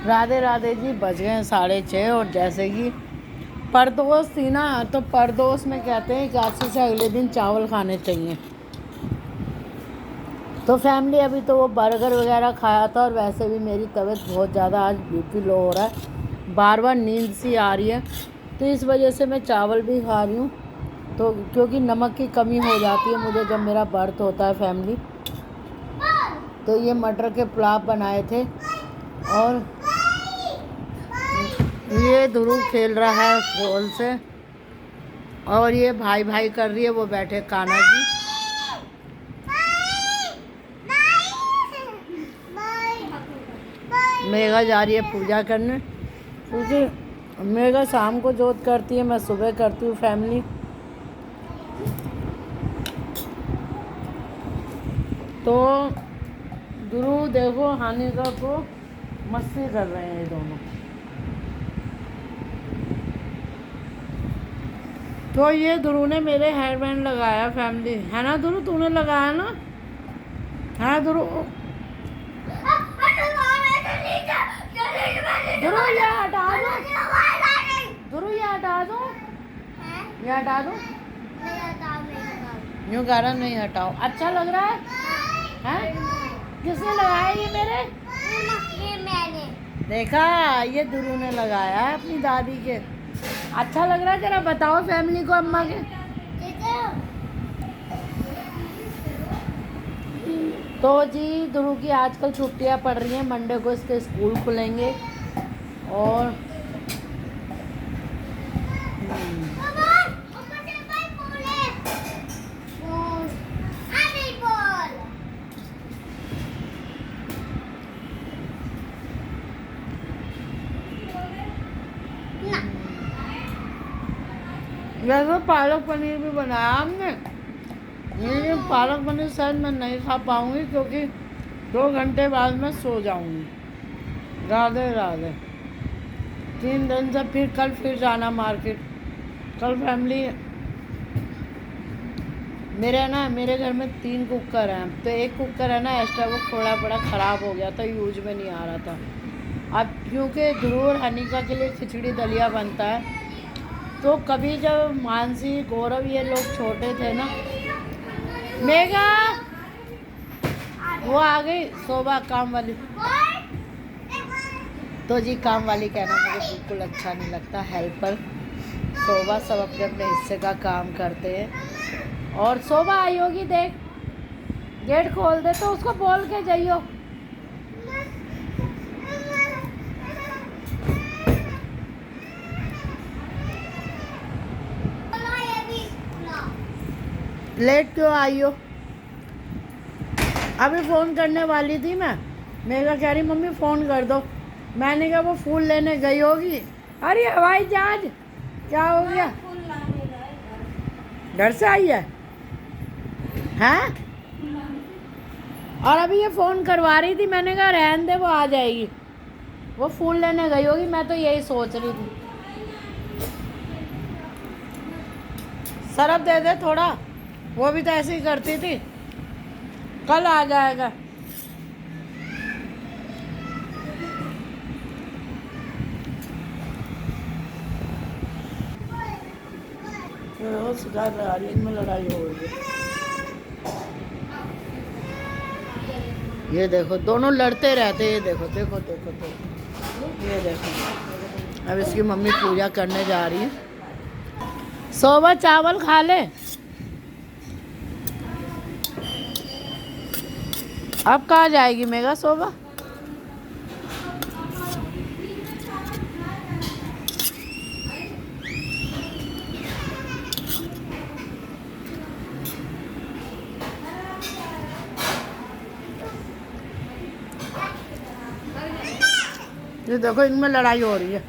राधे राधे जी। बज गए 6:30 और जैसे कि परदोस थी ना, तो परदोस में कहते हैं एकादशी से अगले दिन चावल खाने चाहिए। तो फैमिली अभी तो वो बर्गर वगैरह खाया था, और वैसे भी मेरी तबीयत बहुत ज़्यादा आज बीपी लो हो रहा है, बार बार नींद सी आ रही है, तो इस वजह से मैं चावल भी खा रही हूँ। तो क्योंकि नमक की कमी हो जाती है मुझे जब मेरा बर्थ होता है फैमिली। तो ये मटर के पुलाव बनाए थे, और ये ध्रुव खेल रहा है बॉल से, और ये भाई भाई कर रही है, वो बैठे कान्हा जी। मेघा जा रही है पूजा करने, क्योंकि मेघा शाम को जोत करती है, मैं सुबह करती हूँ फैमिली। तो ध्रुव देखो हानिका को मस्ती कर रहे हैं ये दोनों। तो ये ध्रुव ने मेरे हेयर बैंड लगाया फैमिली, है ना ध्रुव? तूने लगाया ना? है ध्रुव? ध्रुव ये हटा दो, ध्रुव ये हटा दो, ये हटा दो। यूँ कह रहा नहीं हटाओ। अच्छा लग रहा है? हैं? किसने लगाया ये मेरे? ये मैंने देखा, ये ध्रुव ने लगाया है अपनी दादी के। अच्छा लग रहा है? जरा बताओ फैमिली को अम्मा के। तो जी ध्रुव की आजकल छुट्टियां पड़ रही हैं, मंडे को इसके स्कूल खुलेंगे। और वैसे पालक पनीर भी बनाया हमने, लेकिन पालक पनीर शायद मैं नहीं खा पाऊँगी, क्योंकि 2 घंटे बाद मैं सो जाऊँगी। राधे राधे। 3 दिन से फिर कल फिर जाना मार्केट। कल फैमिली मेरे घर में 3 कुकर हैं, तो एक कुकर है ना एक्स्ट्रा, वो थोड़ा बड़ा ख़राब हो गया था, यूज में नहीं आ रहा था। अब क्योंकि ध्रुव और हनीका के लिए खिचड़ी दलिया बनता है, तो कभी जब मानसी गौरव ये लोग छोटे थे ना, मेघा वो आ गई शोभा काम वाली। तो जी काम वाली कहना मुझे बिल्कुल अच्छा नहीं लगता, हेल्पर शोभा सब अपने अपने हिस्से का काम करते हैं। और शोभा आई होगी, देख गेट खोल दे, तो उसको बोल के जाइयो। लेट क्यों आई हो? अभी फ़ोन करने वाली थी मैं, मेरा कह रही मम्मी फ़ोन कर दो। मैंने कहा वो फूल लेने गई होगी। अरे हवाई जहाज क्या हो गया? घर से आई है? हैं? और अभी ये फ़ोन करवा रही थी, मैंने कहा रहने दे, वो आ जाएगी। वो फूल लेने गई होगी, मैं तो यही सोच रही थी। सरफ दे दे थोड़ा, वो भी तो ऐसे ही करती थी। कल आ जाएगा। शिकायत आ रही है, इनमें लड़ाई हो रही है। ये देखो दोनों लड़ते रहते हैं, ये देखो देखो देखो देखो, ये देखो। अब इसकी मम्मी पूजा करने जा रही है। शोभा चावल खा ले। अब कहाँ जाएगी मेघा शोभा? ये देखो इनमें लड़ाई हो रही है।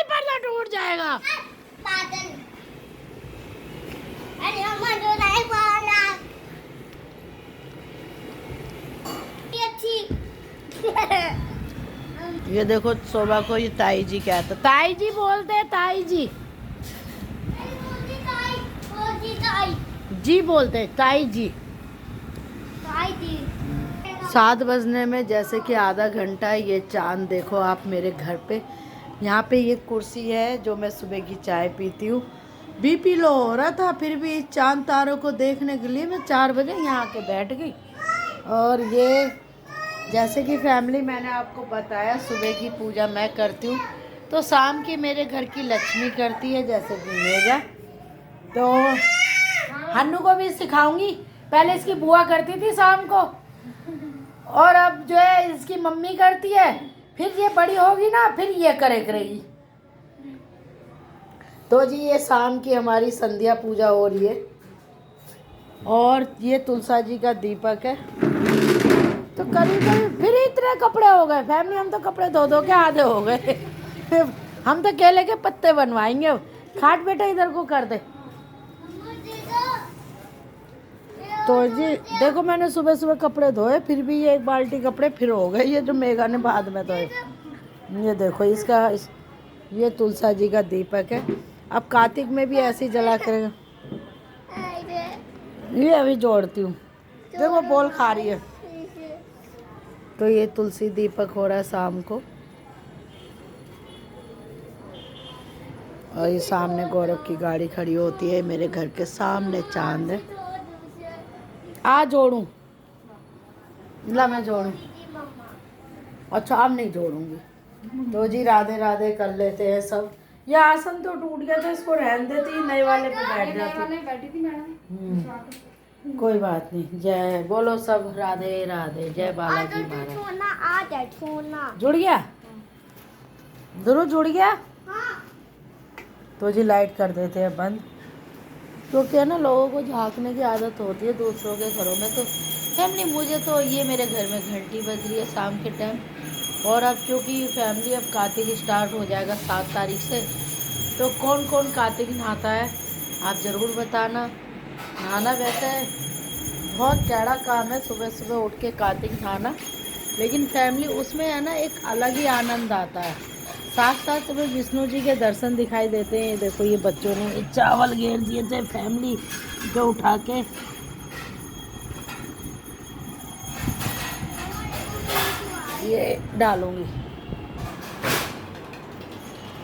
पर्दा टूट जाएगा। ये देखो शोभा को ये ताई जी कहता, ताई जी बोलते हैं, ताई जी जी बोलते हैं, ताई जी। 7 बजने में जैसे कि आधा घंटा है। ये चांद देखो आप मेरे घर पे, यहाँ पे ये कुर्सी है जो मैं सुबह की चाय पीती हूँ। बीपी लो हो रहा था, फिर भी चांद तारों को देखने के लिए मैं 4 बजे यहाँ आके बैठ गई। और ये जैसे कि फैमिली मैंने आपको बताया सुबह की पूजा मैं करती हूँ, तो शाम की मेरे घर की लक्ष्मी करती है, जैसे कि मेगा। तो हन्नू को भी सिखाऊंगी, पहले इसकी बुआ करती थी शाम को, और अब जो है इसकी मम्मी करती है, फिर ये बड़ी होगी ना फिर ये करेगी। तो जी ये शाम की हमारी संध्या पूजा हो रही है। और ये तुलसा जी का दीपक है। तो करीब फिर इतने कपड़े हो गए फैमिली, हम तो कपड़े धो धो के आधे हो गए। हम तो केले के पत्ते बनवाएंगे। खाट बेटा इधर को कर दे। तो जी देखो मैंने सुबह सुबह कपड़े धोए, फिर भी ये एक बाल्टी कपड़े फिर हो गए, ये जो मेगा ने बाद में धोए। ये देखो ये तुलसा जी का दीपक है। अब कार्तिक में भी ऐसे ही जला करेगा। ये अभी जोड़ती हूँ, देखो बोल खा रही है। तो ये तुलसी दीपक हो रहा है शाम को। और ये सामने गौरव की गाड़ी खड़ी होती है, मेरे घर के सामने चांद है। आ जोड़ूं? ला मैं जोड़ूं? अच्छा अब नहीं जोड़ूंगी। तो जी राधे राधे कर लेते हैं सब। ये आसन तो टूट गया था, इसको रहने देती, नए वाले पे बैठ जाती। कोई बात नहीं। जय बोलो सब राधे राधे, जय बालाजी महाराज। जुड़ गया? जरूर जुड़ गया। तो जी लाइट कर देते हैं बंद, क्योंकि है ना लोगों को झांकने की आदत होती है दूसरों के घरों में। तो फैमिली मुझे तो ये मेरे घर में घंटी बज रही है शाम के टाइम। और अब क्योंकि फैमिली अब कार्तिक स्टार्ट हो जाएगा 7 तारीख से, तो कौन कौन कार्तिक नहाता है आप ज़रूर बताना। नहाना वैसे बहुत टेढ़ा काम है सुबह सुबह उठ के कार्तिक नहाना, लेकिन फैमिली उसमें है ना एक अलग ही आनंद आता है। साथ साथ तुम्हें विष्णु जी के दर्शन दिखाई देते हैं। देखो ये बच्चों ने चावल घेर दिए थे फैमिली जो उठा के। ये डालूंगी।